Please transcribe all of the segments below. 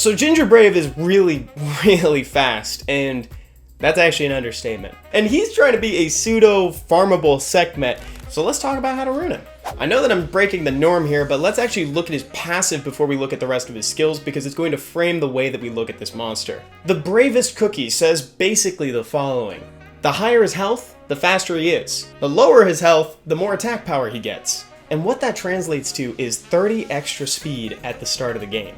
So GingerBrave is really, really fast, and that's actually an understatement. And he's trying to be a pseudo-farmable Sekhmet, so let's talk about how to rune him. I know that I'm breaking the norm here, but let's actually look at his passive before we look at the rest of his skills, because it's going to frame the way that we look at this monster. The bravest cookie says basically the following. The higher his health, the faster he is. The lower his health, the more attack power he gets. And what that translates to is 30 extra speed at the start of the game.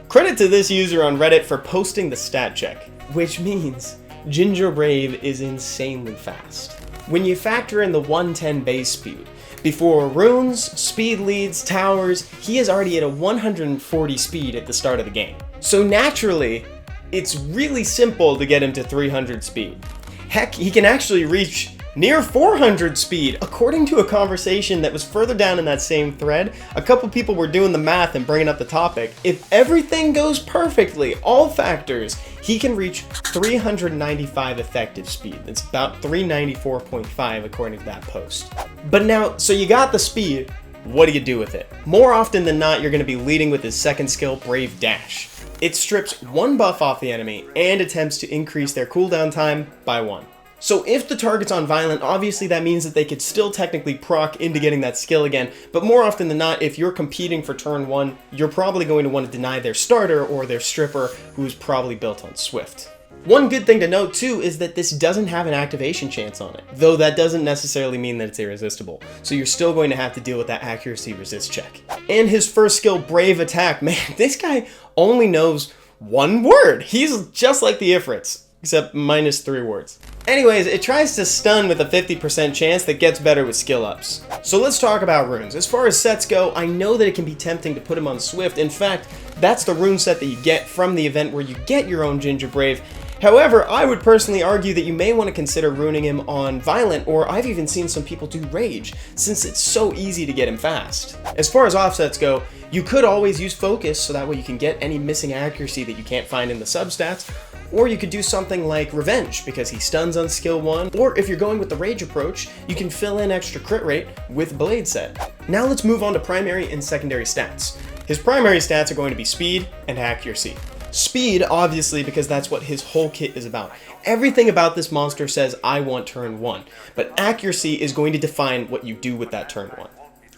Credit to this user on Reddit for posting the stat check, which means GingerBrave is insanely fast. When you factor in the 110 base speed, before runes, speed leads, towers, he is already at a 140 speed at the start of the game. So naturally, it's really simple to get him to 300 speed. Heck, he can actually reach near 400 speed. According to a conversation that was further down in that same thread, a couple people were doing the math and bringing up the topic. If everything goes perfectly, all factors, he can reach 395 effective speed. That's about 394.5 according to that post. But now, so you got the speed, what do you do with it? More often than not, you're going to be leading with his second skill, Brave Dash. It strips one buff off the enemy and attempts to increase their cooldown time by 1. So if the target's on violent, obviously that means that they could still technically proc into getting that skill again, but more often than not, if you're competing for turn 1, you're probably going to want to deny their starter or their stripper, who's probably built on Swift. One good thing to note too is that this doesn't have an activation chance on it, though that doesn't necessarily mean that it's irresistible, so you're still going to have to deal with that accuracy resist check. And his first skill, Brave Attack, man, this guy only knows one word! He's just like the Ifrits, except minus 3 words. Anyways, it tries to stun with a 50% chance that gets better with skill ups. So let's talk about runes. As far as sets go, I know that it can be tempting to put him on Swift. In fact, that's the rune set that you get from the event where you get your own GingerBrave. However, I would personally argue that you may want to consider runing him on Violent, or I've even seen some people do Rage, since it's so easy to get him fast. As far as offsets go, you could always use Focus, so that way you can get any missing accuracy that you can't find in the substats, or you could do something like Revenge, because he stuns on skill 1, or if you're going with the Rage approach, you can fill in extra crit rate with Blade set. Now let's move on to primary and secondary stats. His primary stats are going to be speed and accuracy. Speed, obviously, because that's what his whole kit is about. Everything about this monster says, I want turn 1, but accuracy is going to define what you do with that turn 1.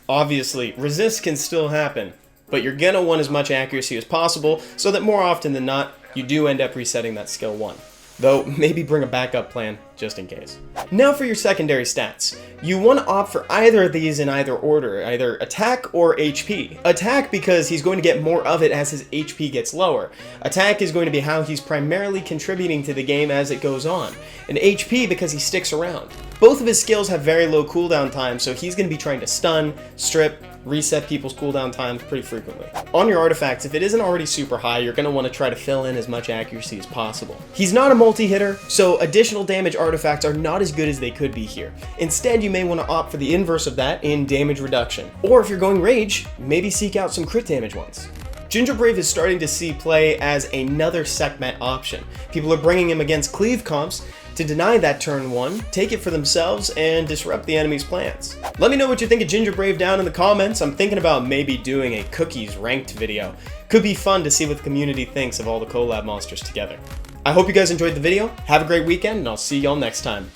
Obviously, resist can still happen, but you're gonna want as much accuracy as possible, so that more often than not, you do end up resetting that skill 1. Though, maybe bring a backup plan, just in case. Now for your secondary stats. You want to opt for either of these in either order, either attack or HP. Attack because he's going to get more of it as his HP gets lower. Attack is going to be how he's primarily contributing to the game as it goes on. And HP because he sticks around. Both of his skills have very low cooldown time, so he's going to be trying to stun, strip, reset people's cooldown times pretty frequently. On your artifacts, if it isn't already super high, you're going to want to try to fill in as much accuracy as possible. He's not a multi-hitter, so additional damage artifacts are not as good as they could be here. Instead, you may want to opt for the inverse of that in damage reduction. Or if you're going Rage, maybe seek out some crit damage ones. GingerBrave is starting to see play as another Sekhmet option. People are bringing him against cleave comps to deny that turn 1, take it for themselves, and disrupt the enemy's plans. Let me know what you think of GingerBrave down in the comments. I'm thinking about maybe doing a cookies ranked video. Could be fun to see what the community thinks of all the collab monsters together. I hope you guys enjoyed the video, have a great weekend, and I'll see y'all next time.